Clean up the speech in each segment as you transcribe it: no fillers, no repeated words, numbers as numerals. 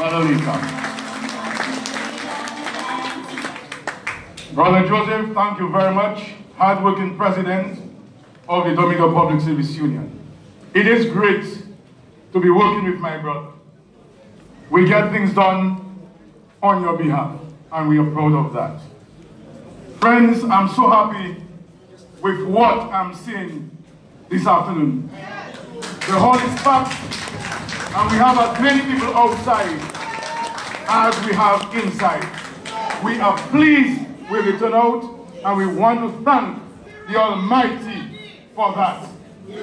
Brother Letang. Brother Joseph, thank you very much. Hard-working president of the Dominica Public Service Union. It is great to be working with my brother. We get things done on your behalf, and we are proud of that. Friends, I'm so happy with what I'm seeing this afternoon. The hall is packed, and we have as many people outside as we have inside. We are pleased with the turnout, and we want to thank the Almighty for that.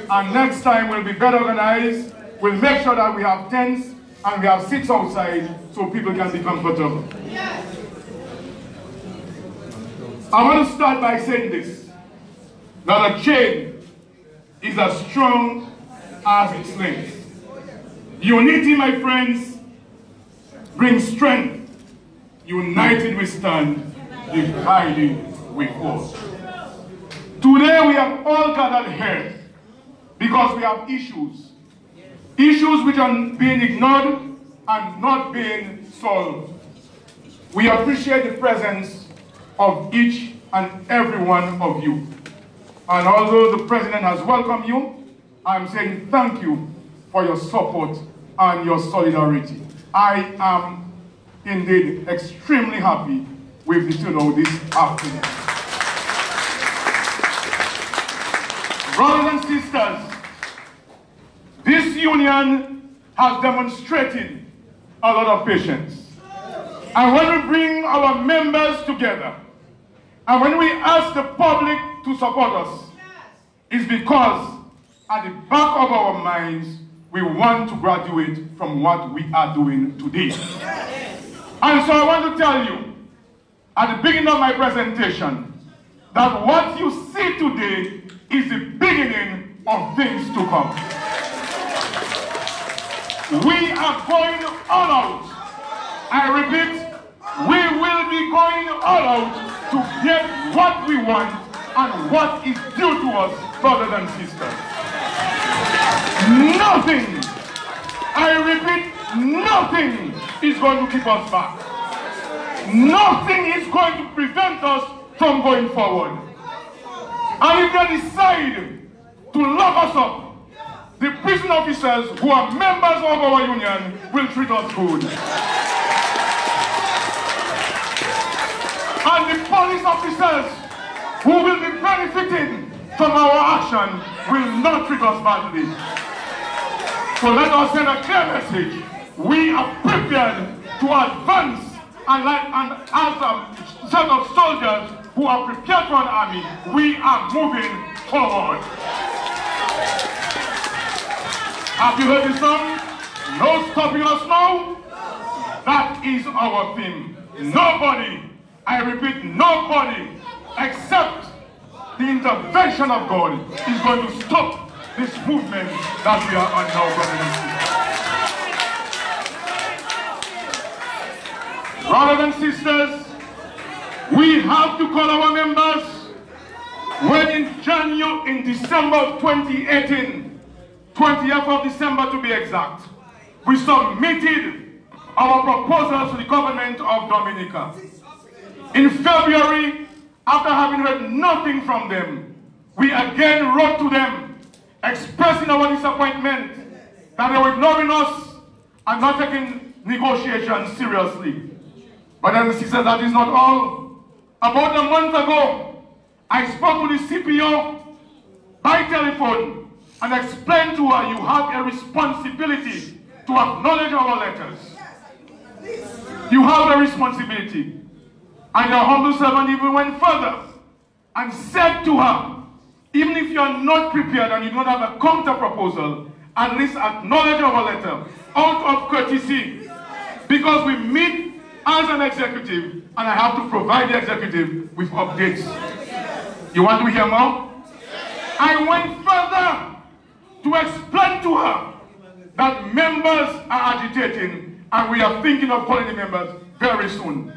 And next time we'll be better organized. We'll make sure that we have tents and we have seats outside so people can be comfortable. I want to start by saying this, that a chain is as strong as its length. Unity, my friends, brings strength. United we stand, divided we fall. Today we have all gathered here because we have issues. Issues which are being ignored and not being solved. We appreciate the presence of each and every one of you. And although the President has welcomed you, I'm saying thank you for your support and your solidarity. I am indeed extremely happy with the turnout this afternoon. Brothers and sisters, this union has demonstrated a lot of patience. And when we bring our members together, and when we ask the public to support us, it's because at the back of our minds, we want to graduate from what we are doing today. And so I want to tell you, at the beginning of my presentation, that what you see today is the beginning of things to come. We are going all out. I repeat, we will be going all out to get what we want and what is due to us, brothers and sisters. Nothing, I repeat, nothing is going to keep us back. Nothing is going to prevent us from going forward. And if they decide to lock us up, the prison officers who are members of our union will treat us good. And the police officers who will be benefiting from our action will not treat us badly. So let us send a clear message. We are prepared to advance, and as a set of soldiers who are prepared for an army, we are moving forward. Have you heard the song? No stopping us now? That is our theme. Nobody, I repeat, nobody except the intervention of God is going to stop this movement that we are on now, brothers and sisters. We have to call our members. When in December of 2018, 20th of December to be exact, we submitted our proposals to the government of Dominica. In February, after having heard nothing from them, we again wrote to them, expressing our disappointment that they were ignoring us and not taking negotiations seriously. But then she said that is not all. About a month ago, I spoke to the CPO by telephone and explained to her, you have a responsibility to acknowledge our letters. You have a responsibility. And your humble servant even went further and said to her, even if you are not prepared and you don't have a counter proposal, at least acknowledge our letter out of courtesy, because we meet as an executive and I have to provide the executive with updates. You want to hear more? I went further to explain to her that members are agitating and we are thinking of calling the members very soon.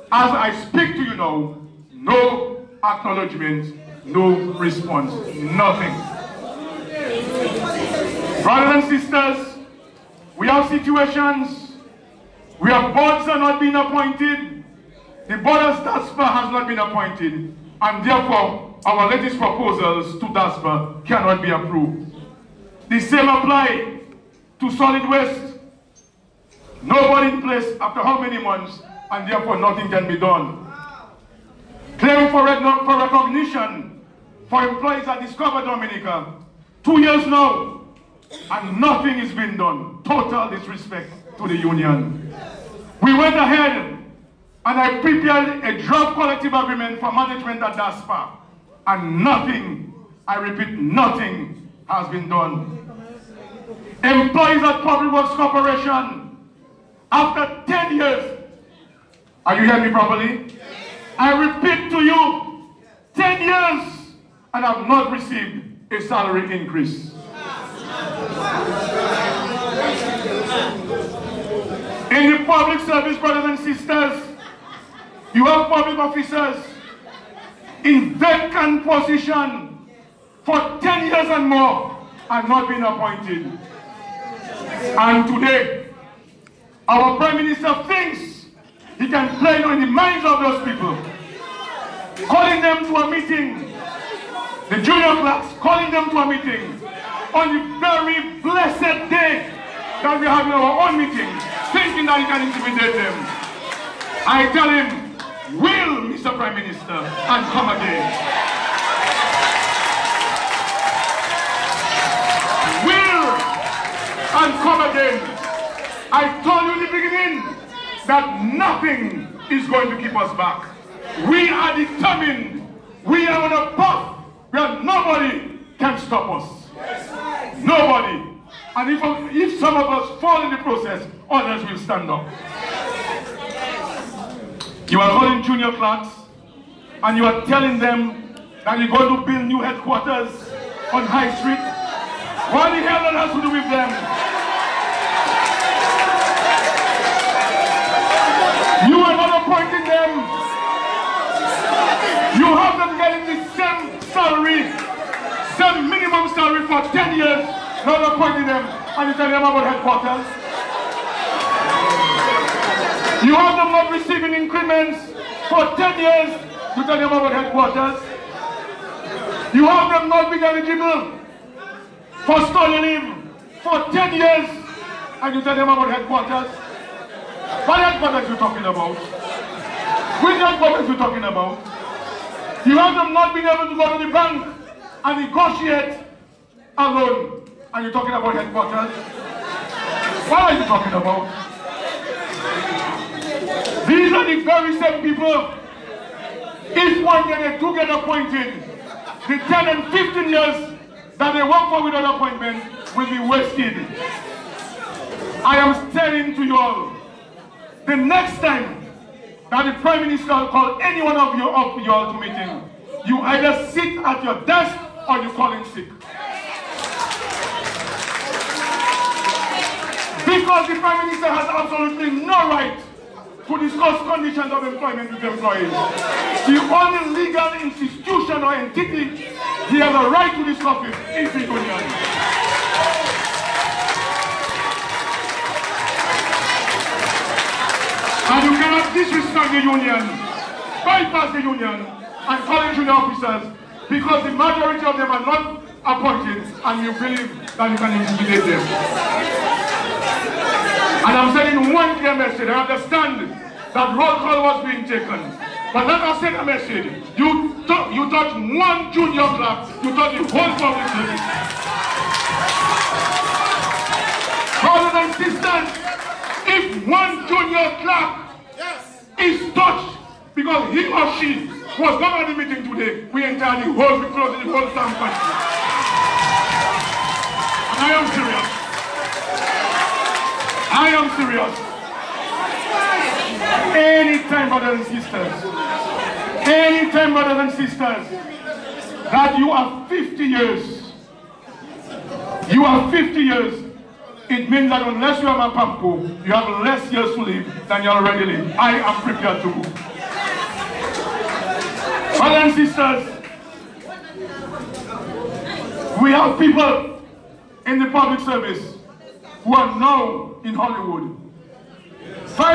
As I speak to you now, no acknowledgement, no response, nothing. Brothers and sisters, we have situations where boards are not being appointed, the board of DASPA has not been appointed, and therefore our latest proposals to DASPA cannot be approved. The same apply to solid waste. Nobody in place after how many months, and therefore nothing can be done. Claim for recognition for employees at Discover Dominica. 2 years now, and nothing is being done. Total disrespect to the union. We went ahead and I prepared a draft collective agreement for management at DASPA, and nothing, I repeat, nothing has been done. Employees at Public Works Corporation, after 10 years, are you hearing me properly? I repeat to you, 10 years, and I've not received a salary increase. In the public service, brothers and sisters, you have public officers in vacant position for 10 years and more and not been appointed. And today, our Prime Minister thinks he can play in the minds of those people, calling them to a meeting, the junior class, calling them to a meeting on the very blessed day that we're having our own meeting, thinking that he can intimidate them. I tell him, will, Mr. Prime Minister, and come again. Will, and come again. I told you in the beginning that nothing is going to keep us back. We are determined. We are on a path where nobody can stop us. Nobody. And if some of us fall in the process, others will stand up. You are calling junior clerks and you are telling them that you're going to build new headquarters on High Street. What the hell that has to do with them? You are not appointing them. You have them getting the same salary, same minimum salary for 10 years, not appointing them, and you tell them about headquarters. You have them not receiving increments for 10 years, you tell them about headquarters. You have them not being eligible for study leave for 10 years, and you tell them about headquarters. What headquarters are you talking about? Which headquarters are you talking about? You have them not being able to go to the bank and negotiate a loan, and you're talking about headquarters? What are you talking about? These are the very same people, if one day they do get appointed, the 10 and 15 years that they work for without appointment will be wasted. I am saying to you all, the next time that the Prime Minister will call any one of you up to meeting, you either sit at your desk or you call in sick. Because the Prime Minister has absolutely no right to discuss conditions of employment with employees. The only legal institution or entity he has a right to discuss with is the union. And you cannot disrespect the union, bypass the union, and call in junior officers because the majority of them are not appointed and you believe that you can intimidate them. And I'm sending one clear message. I understand that roll call was being taken. But let us send a message. You touch one junior clerk, you touch the whole public service. Brothers and sisters, if one junior clerk is touched because he or she was not at the meeting today, we entirely close the whole damn country. And I am serious. I am serious. Anytime, brothers and sisters, that you are 50 years, it means that unless you are Mapampo, you have less years to live than you already live. I am prepared to move. Brothers and sisters, we have people in the public service who are now in Hollywood. 5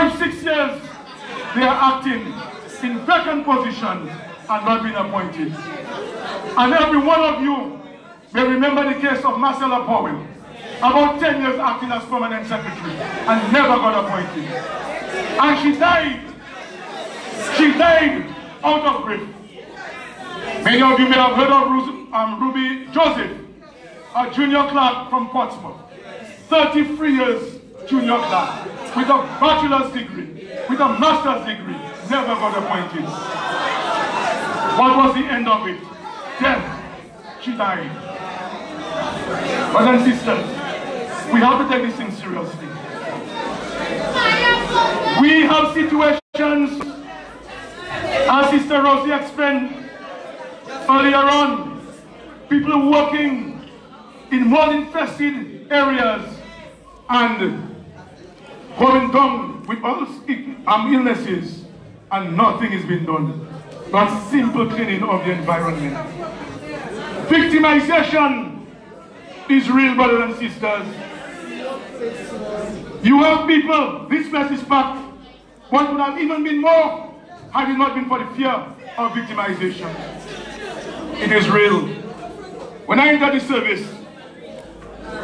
they are acting in vacant positions and not being appointed. And every one of you may remember the case of Marcella Powell, about 10 years acting as permanent secretary and never got appointed. And she died. She died out of grief. Many of you may have heard of Ruby Joseph, a junior clerk from Portsmouth. 33 years junior clerk with a bachelor's degree, with a master's degree, never got appointed. What was the end of it? Death. She died. Brothers and sisters, we have to take this thing seriously. We have situations, as Sister Rosie explained earlier on, people working in mold-infested areas and going down with all illnesses, and nothing is being done but simple cleaning of the environment. Victimization is real, brothers and sisters. You have people, this place is packed. What would have even been more had it not been for the fear of victimization. It is real. When I entered the service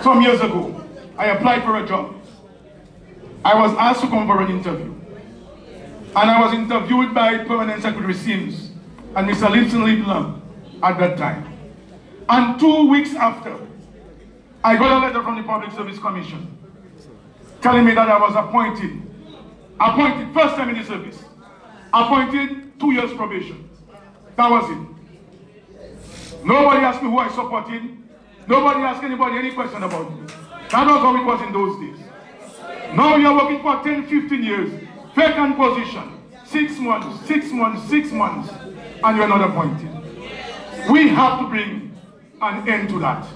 some years ago, I applied for a job. I was asked to come for an interview. And I was interviewed by Permanent Secretary Sims and Mr. Linton Liebler at that time. And 2 weeks after, I got a letter from the Public Service Commission telling me that I was appointed first time in the service, appointed 2 years probation. That was it. Nobody asked me who I supported. Nobody asked anybody any question about me. That was how it was in those days. Now you're working for 10, 15 years, vacant position, 6 months, 6 months, 6 months, and you're not appointed. We have to bring an end to that.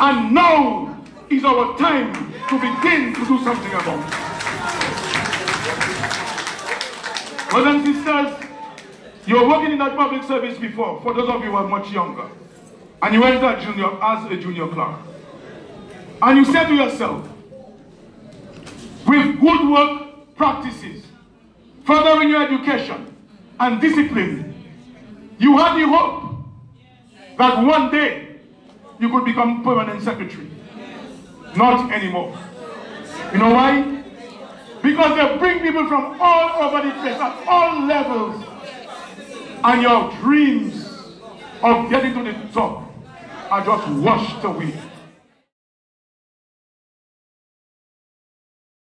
And now is our time to begin to do something about it. Brothers and sisters, you were working in that public service before, for those of you who are much younger, and you entered as a junior clerk. And you said to yourself, with good work practices, furthering your education and discipline, you had the hope that one day you could become permanent secretary. Not anymore. You know why? Because they bring people from all over the place at all levels, and your dreams of getting to the top are just washed away.